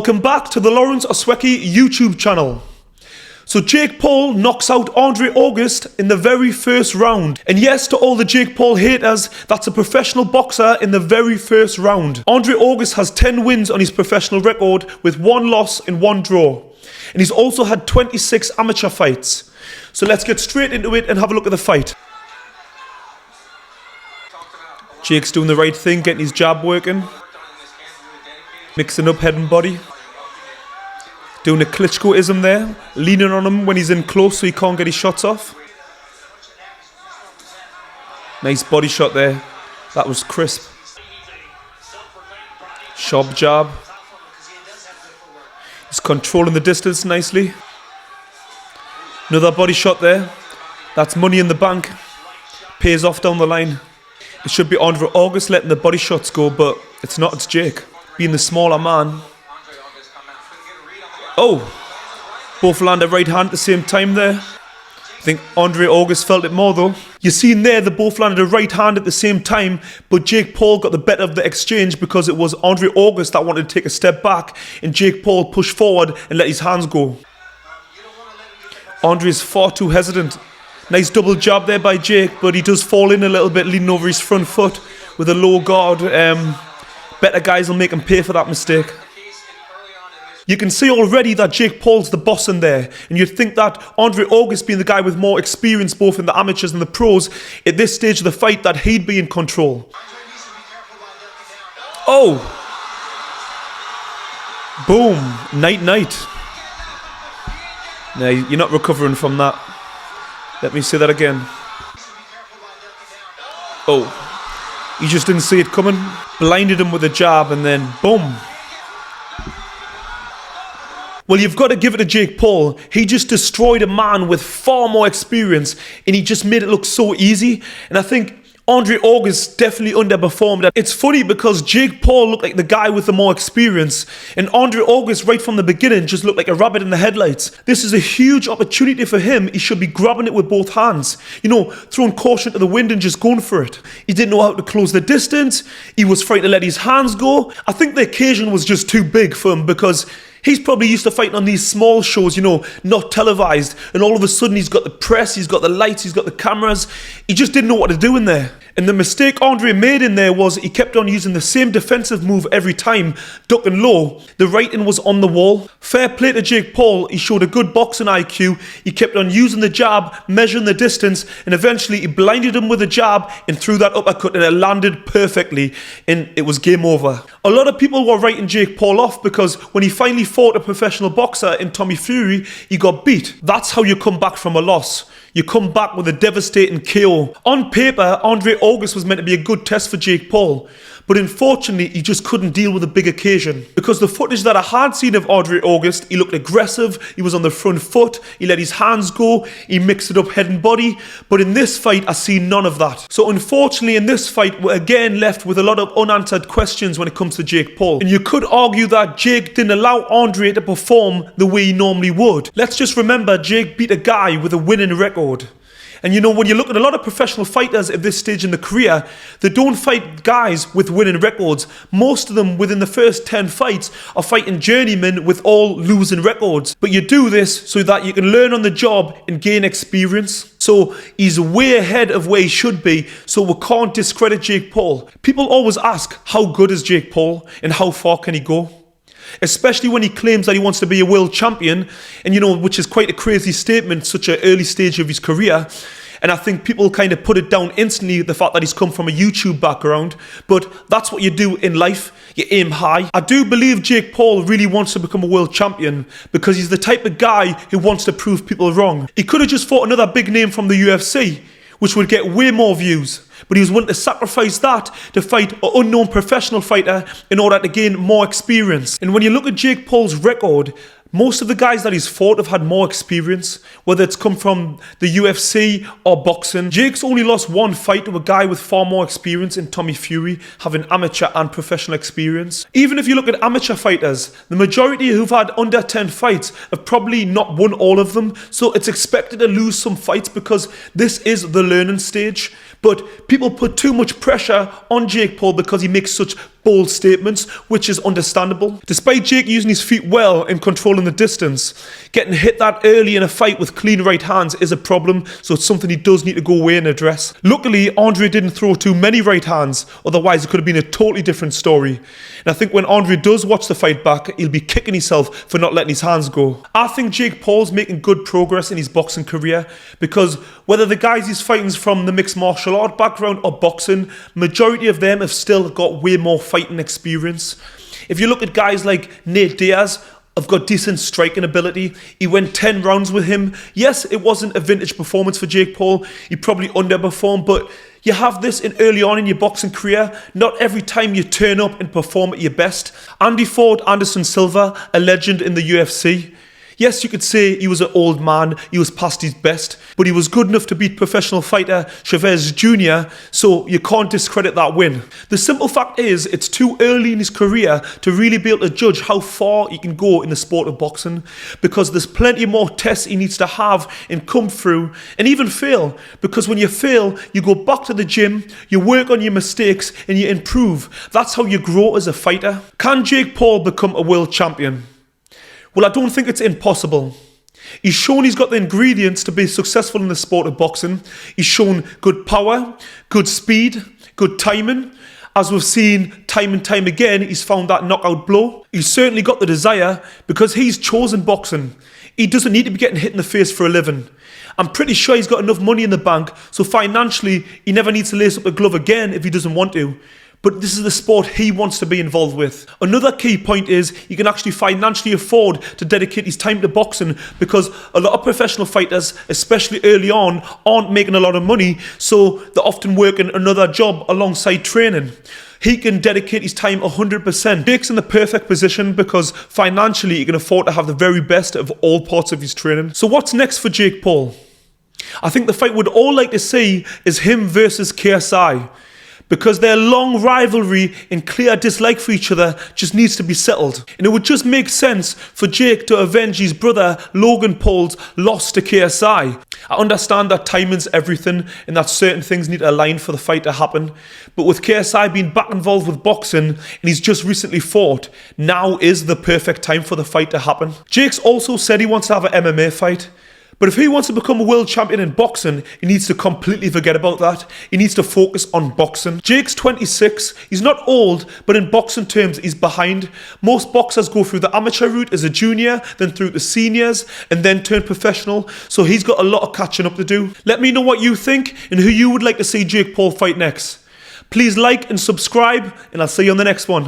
Welcome back to the Lawrence Oswecki YouTube channel. So Jake Paul knocks out Andre August in the very first round. And yes, to all the Jake Paul haters, that's a professional boxer in the very first round. Andre August has 10 wins on his professional record with 1 loss and 1 draw. And he's also had 26 amateur fights. So let's get straight into it and have a look at the fight. Jake's doing the right thing, getting his jab working. Mixing up head and body. Doing a Klitschko-ism there. Leaning on him when he's in close so he can't get his shots off. Nice body shot there. That was crisp. Sharp jab. He's controlling the distance nicely. Another body shot there. That's money in the bank. Pays off down the line. It should be Andre August letting the body shots go, but it's not, it's Jake. Being the smaller man. Oh! Both landed right hand at the same time there. I think Andre August felt it more though. You seen there, they both landed a right hand at the same time, but Jake Paul got the better of the exchange because it was Andre August that wanted to take a step back and Jake Paul pushed forward and let his hands go. Andre is far too hesitant. Nice double jab there by Jake, but he does fall in a little bit, leaning over his front foot with a low guard. Better guys will make him pay for that mistake. You can see already that Jake Paul's the boss in there, and you'd think that Andre August, being the guy with more experience both in the amateurs and the pros, at this stage of the fight that he'd be in control. Oh! Boom! Night night. No, you're not recovering from that. Let me say that again. Oh. He just didn't see it coming. Blinded him with a jab and then boom. Well, you've got to give it to Jake Paul. He just destroyed a man with far more experience and he just made it look so easy. And I think Andre August definitely underperformed. It's funny because Jake Paul looked like the guy with the more experience and Andre August right from the beginning just looked like a rabbit in the headlights. This is a huge opportunity for him. He should be grabbing it with both hands. You know, throwing caution to the wind and just going for it. He didn't know how to close the distance. He was frightened to let his hands go. I think the occasion was just too big for him because he's probably used to fighting on these small shows, you know, not televised. And all of a sudden he's got the press, he's got the lights, he's got the cameras. He just didn't know what to do in there. And the mistake Andre made in there was he kept on using the same defensive move every time, ducking low. The writing was on the wall. Fair play to Jake Paul. He showed a good boxing IQ. He kept on using the jab, measuring the distance, and eventually he blinded him with a jab and threw that uppercut and it landed perfectly and it was game over. A lot of people were writing Jake Paul off because when he finally fought a professional boxer in Tommy Fury, he got beat. That's how you come back from a loss. You come back with a devastating KO. On paper, Andre August was meant to be a good test for Jake Paul, but unfortunately, he just couldn't deal with a big occasion. Because the footage that I had seen of Andre August, he looked aggressive, he was on the front foot, he let his hands go, he mixed it up head and body, but in this fight, I see none of that. So unfortunately, in this fight, we're again left with a lot of unanswered questions when it comes to Jake Paul. And you could argue that Jake didn't allow Andre to perform the way he normally would. Let's just remember, Jake beat a guy with a winning record. And you know, when you look at a lot of professional fighters at this stage in the career, they don't fight guys with winning records. Most of them within the first 10 fights are fighting journeymen with all losing records. But you do this so that you can learn on the job and gain experience. So he's way ahead of where he should be, so we can't discredit Jake Paul. People always ask, how good is Jake Paul and how far can he go? Especially when he claims that he wants to be a world champion, and you know, which is quite a crazy statement, such an early stage of his career. And I think people kind of put it down instantly, the fact that he's come from a YouTube background. But that's what you do in life. You aim high. I do believe Jake Paul really wants to become a world champion because he's the type of guy who wants to prove people wrong. He could have just fought another big name from the UFC, which would get way more views. But he was willing to sacrifice that to fight an unknown professional fighter in order to gain more experience. And when you look at Jake Paul's record, most of the guys that he's fought have had more experience, whether it's come from the UFC or boxing. Jake's only lost 1 fight to a guy with far more experience in Tommy Fury, having amateur and professional experience. Even if you look at amateur fighters, the majority who've had under 10 fights have probably not won all of them, so it's expected to lose some fights because this is the learning stage. But people put too much pressure on Jake Paul because he makes such bold statements, which is understandable. Despite Jake using his feet well and controlling the distance, getting hit that early in a fight with clean right hands is a problem, so it's something he does need to go away and address. Luckily, Andre didn't throw too many right hands, otherwise it could have been a totally different story. And I think when Andre does watch the fight back, he'll be kicking himself for not letting his hands go. I think Jake Paul's making good progress in his boxing career, because whether the guys he's fighting from the mixed martial art background or boxing, majority of them have still got way more fighting experience. If you look at guys like Nate Diaz, have got decent striking ability. He went 10 rounds with him. Yes, it wasn't a vintage performance for Jake Paul. He probably underperformed, but you have this in early on in your boxing career. Not every time you turn up and perform at your best. Andy Ford, Anderson Silva, a legend in the UFC. Yes, you could say he was an old man, he was past his best, but he was good enough to beat professional fighter Chavez Jr., so you can't discredit that win. The simple fact is, it's too early in his career to really be able to judge how far he can go in the sport of boxing, because there's plenty more tests he needs to have and come through, and even fail, because when you fail, you go back to the gym, you work on your mistakes, and you improve. That's how you grow as a fighter. Can Jake Paul become a world champion? Well, I don't think it's impossible. He's shown he's got the ingredients to be successful in the sport of boxing. He's shown good power, good speed, good timing. As we've seen time and time again, he's found that knockout blow. He's certainly got the desire, because he's chosen boxing. He doesn't need to be getting hit in the face for a living. I'm pretty sure he's got enough money in the bank, so financially, he never needs to lace up a glove again if he doesn't want to. But this is the sport he wants to be involved with. Another key point is he can actually financially afford to dedicate his time to boxing, because a lot of professional fighters, especially early on, aren't making a lot of money, so they're often working another job alongside training. He can dedicate his time 100%. Jake's in the perfect position because financially he can afford to have the very best of all parts of his training. So what's next for Jake Paul? I think the fight we'd all like to see is him versus KSI, because their long rivalry and clear dislike for each other just needs to be settled. And it would just make sense for Jake to avenge his brother Logan Paul's loss to KSI. I understand that timing's everything and that certain things need to align for the fight to happen, but with KSI being back involved with boxing and he's just recently fought, now is the perfect time for the fight to happen. Jake's also said he wants to have an MMA fight. But if he wants to become a world champion in boxing, he needs to completely forget about that. He needs to focus on boxing. Jake's 26. He's not old, but in boxing terms, he's behind. Most boxers go through the amateur route as a junior, then through the seniors, and then turn professional. So he's got a lot of catching up to do. Let me know what you think and who you would like to see Jake Paul fight next. Please like and subscribe, and I'll see you on the next one.